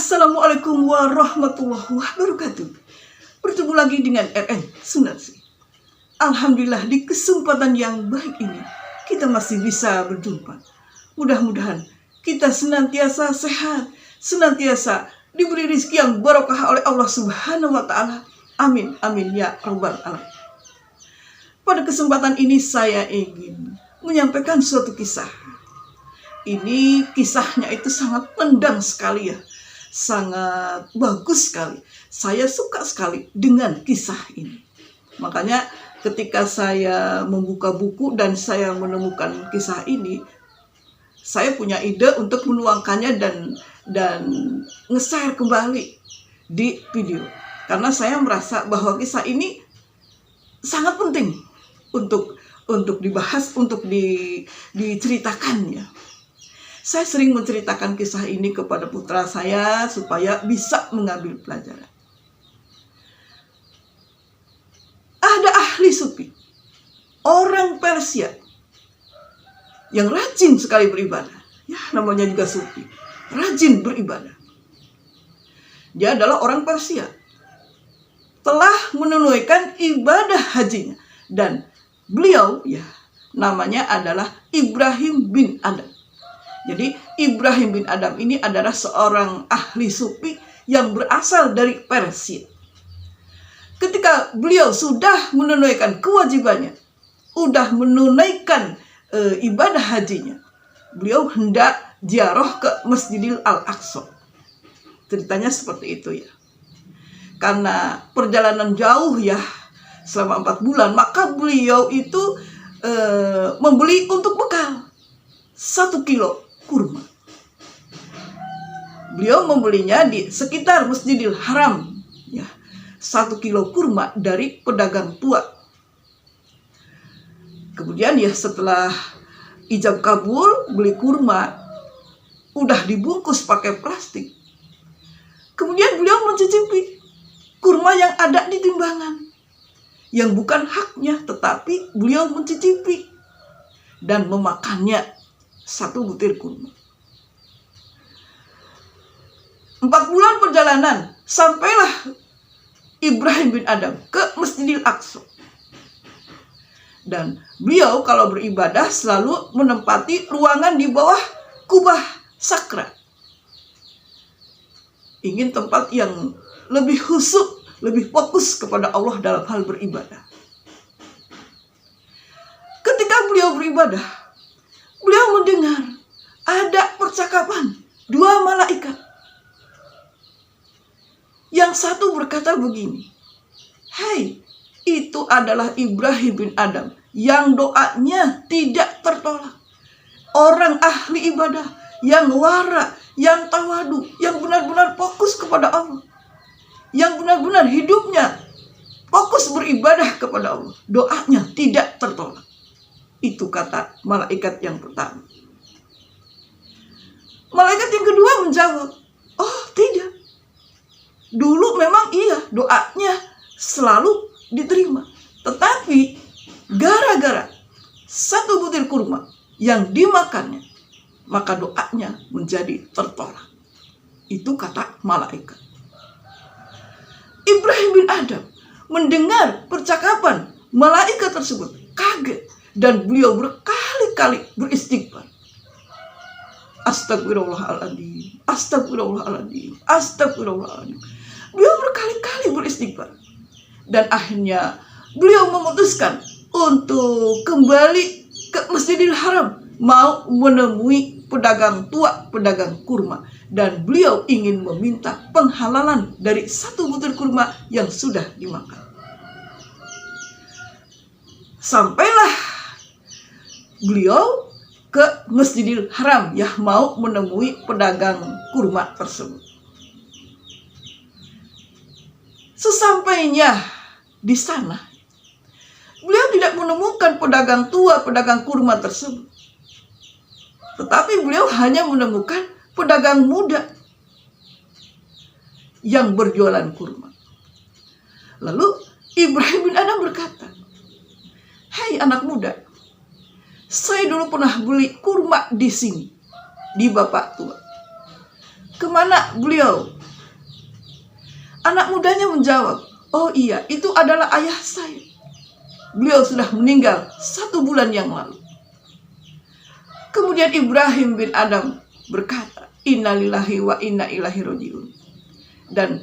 Assalamualaikum warahmatullahi wabarakatuh. Bertemu lagi dengan RN Sunarsi. Alhamdulillah di kesempatan yang baik ini kita masih bisa berjumpa. Mudah-mudahan kita senantiasa sehat, senantiasa diberi rezeki yang barokah oleh Allah Subhanahu wa taala. Amin amin ya rabbal alamin. Pada kesempatan ini saya ingin menyampaikan suatu kisah. Ini kisahnya itu sangat tendang sekali ya. Sangat bagus sekali. Saya suka sekali dengan kisah ini. Makanya ketika saya membuka buku dan saya menemukan kisah ini, saya punya ide untuk menuangkannya dan nge-share kembali di video. Karena saya merasa bahwa kisah ini sangat penting untuk dibahas, untuk diceritakan ya. Saya sering menceritakan kisah ini kepada putra saya supaya bisa mengambil pelajaran. Ada ahli sufi, orang Persia yang rajin sekali beribadah. Ya, namanya juga sufi, rajin beribadah. Dia adalah orang Persia. Telah menunaikan ibadah hajinya dan beliau ya namanya adalah Ibrahim bin Adam. Jadi Ibrahim bin Adam ini adalah seorang ahli sufi yang berasal dari Persia. Ketika beliau sudah menunaikan kewajibannya, sudah menunaikan ibadah hajinya, beliau hendak ziarah ke Masjidil Al-Aqsa. Ceritanya seperti itu ya. Karena perjalanan jauh ya, selama 4 bulan, maka beliau itu membeli untuk bekal 1 kilo kurma. Beliau membelinya di sekitar Masjidil Haram ya, 1 kilo kurma dari pedagang tua. Kemudian ya setelah ijab kabul beli kurma, udah dibungkus pakai plastik. Kemudian beliau mencicipi kurma yang ada di timbangan, yang bukan haknya, tetapi beliau mencicipi dan memakannya 1 butir kurma. 4 bulan perjalanan, sampailah Ibrahim bin Adam ke Masjidil Aqsa. Dan beliau kalau beribadah selalu menempati ruangan di bawah kubah sakra. Ingin tempat yang lebih khusyuk, lebih fokus kepada Allah dalam hal beribadah. Ketika beliau beribadah, beliau mendengar ada percakapan 2 malaikat. Yang satu berkata begini, "Hai, itu adalah Ibrahim bin Adam yang doanya tidak tertolak. Orang ahli ibadah, yang wara, yang tawadu, yang benar-benar fokus kepada Allah. Yang benar-benar hidupnya fokus beribadah kepada Allah. Doanya tidak tertolak." Itu kata malaikat yang pertama. Malaikat yang kedua menjawab, "Oh tidak. Dulu memang iya doanya selalu diterima. Tetapi gara-gara 1 butir kurma yang dimakannya, maka doanya menjadi tertolak." Itu kata malaikat. Ibrahim bin Adam mendengar percakapan malaikat tersebut, kaget. Dan beliau berkali-kali beristighfar. Astagfirullahaladzim, astagfirullahaladzim, astagfirullahaladzim. Beliau berkali-kali beristighfar. Dan akhirnya beliau memutuskan untuk kembali ke Masjidil Haram, mau menemui pedagang tua, pedagang kurma. Dan beliau ingin meminta penghalalan dari 1 butir kurma yang sudah dimakan. Sampailah beliau ke Masjidil Haram ya, mau menemui pedagang kurma tersebut. Sesampainya di sana, beliau tidak menemukan pedagang tua, pedagang kurma tersebut. Tetapi beliau hanya menemukan pedagang muda yang berjualan kurma. Lalu Ibrahim bin Adam berkata, "Hai anak muda, saya dulu pernah beli kurma di sini, di bapak tua. Kemana beliau? Anak mudanya menjawab, oh iya, itu adalah ayah saya. Beliau sudah meninggal 1 bulan yang lalu. Kemudian Ibrahim bin Adam berkata, innalillahi wa inna ilaihi rajiun. Dan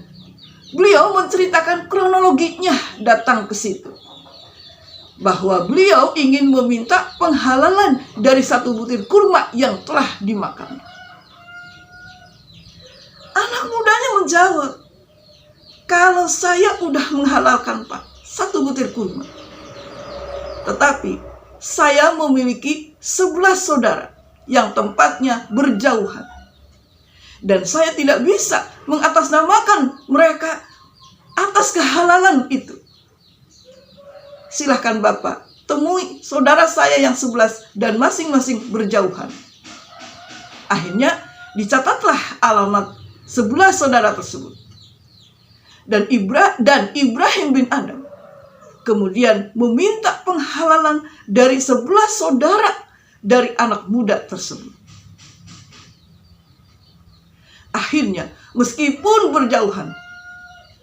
beliau menceritakan kronologinya datang ke situ. Bahwa beliau ingin meminta penghalalan dari 1 butir kurma yang telah dimakan. Anak mudanya menjawab, kalau saya udah menghalalkan Pak 1 butir kurma. Tetapi saya memiliki 11 saudara yang tempatnya berjauhan. Dan saya tidak bisa mengatasnamakan mereka atas kehalalan itu. Silahkan Bapak temui saudara saya yang 11 dan masing-masing berjauhan. Akhirnya dicatatlah alamat 11 saudara tersebut. Dan Ibrahim bin Adam kemudian meminta penghalalan dari 11 saudara dari anak muda tersebut. Akhirnya meskipun berjauhan,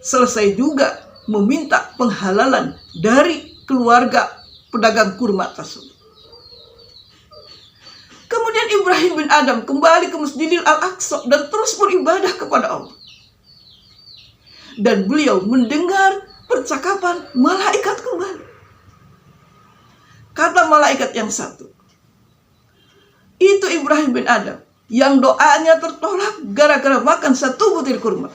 selesai juga meminta penghalalan dari keluarga pedagang kurma tersebut. Kemudian Ibrahim bin Adam kembali ke Masjidil Al-Aqsa dan terus beribadah kepada Allah. Dan beliau mendengar percakapan malaikat kembali. Kata malaikat yang satu, itu Ibrahim bin Adam yang doanya tertolak gara-gara makan 1 butir kurma.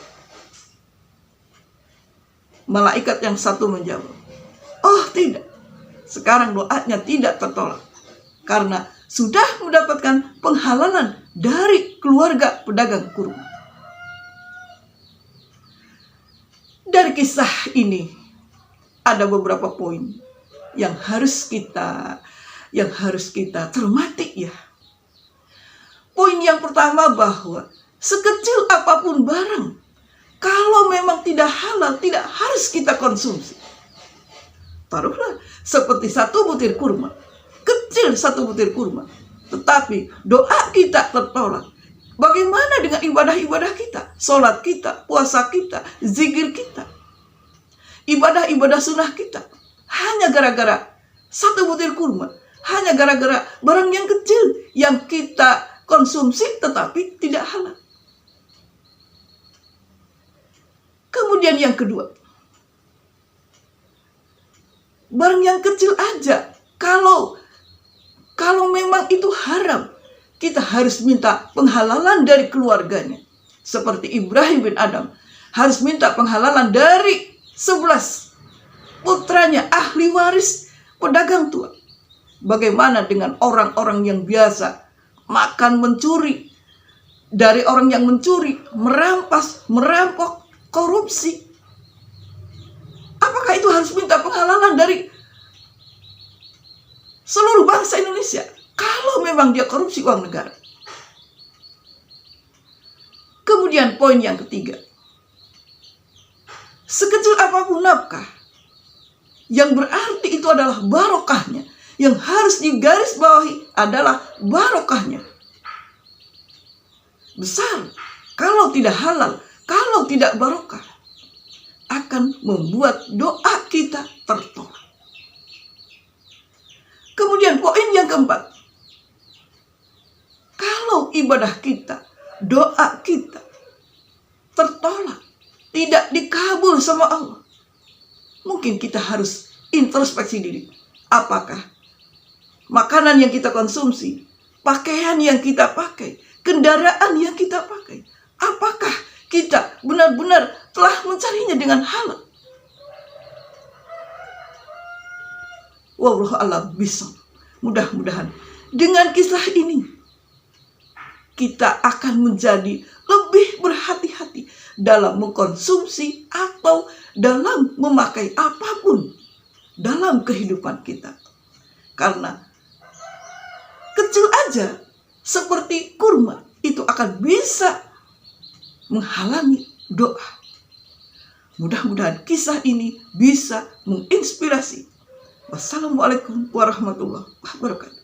Malaikat yang satu menjawab, oh tidak, sekarang doanya tidak tertolak karena sudah mendapatkan penghalalan dari keluarga pedagang kurma. Dari kisah ini ada beberapa poin yang harus kita cermati ya. Poin yang pertama bahwa sekecil apapun barang, kalau memang tidak halal, tidak harus kita konsumsi. Taruhlah seperti 1 butir kurma, kecil 1 butir kurma, tetapi doa kita tertolak. Bagaimana dengan ibadah-ibadah kita, sholat kita, puasa kita, zikir kita, ibadah-ibadah sunnah kita, hanya gara-gara 1 butir kurma, hanya gara-gara barang yang kecil yang kita konsumsi tetapi tidak halal. Kemudian yang kedua, barang yang kecil aja, kalau memang itu haram, kita harus minta penghalalan dari keluarganya. Seperti Ibrahim bin Adam harus minta penghalalan dari 11 putranya, ahli waris pedagang tua. Bagaimana dengan orang-orang yang biasa makan mencuri, dari orang yang mencuri, merampas, merampok, korupsi? Apakah itu harus minta penghalalan dari seluruh bangsa Indonesia kalau memang dia korupsi uang negara? Kemudian poin yang ketiga, sekecil apapun nafkah, yang berarti itu adalah barokahnya, yang harus digarisbawahi adalah barokahnya. Besar, kalau tidak halal, kalau tidak barokah, akan membuat doa kita tertolak. Kemudian poin yang keempat, kalau ibadah kita, doa kita tertolak, tidak dikabul sama Allah, mungkin kita harus introspeksi diri. Apakah makanan yang kita konsumsi, pakaian yang kita pakai, kendaraan yang kita pakai, apakah kita benar-benar telah mencarinya dengan halal? Wallahu a'lam bishawab. Mudah-mudahan dengan kisah ini kita akan menjadi lebih berhati-hati dalam mengkonsumsi atau dalam memakai apapun dalam kehidupan kita. Karena kecil aja seperti kurma itu akan bisa menghalangi doa. Mudah-mudahan kisah ini bisa menginspirasi. Wassalamualaikum warahmatullahi wabarakatuh.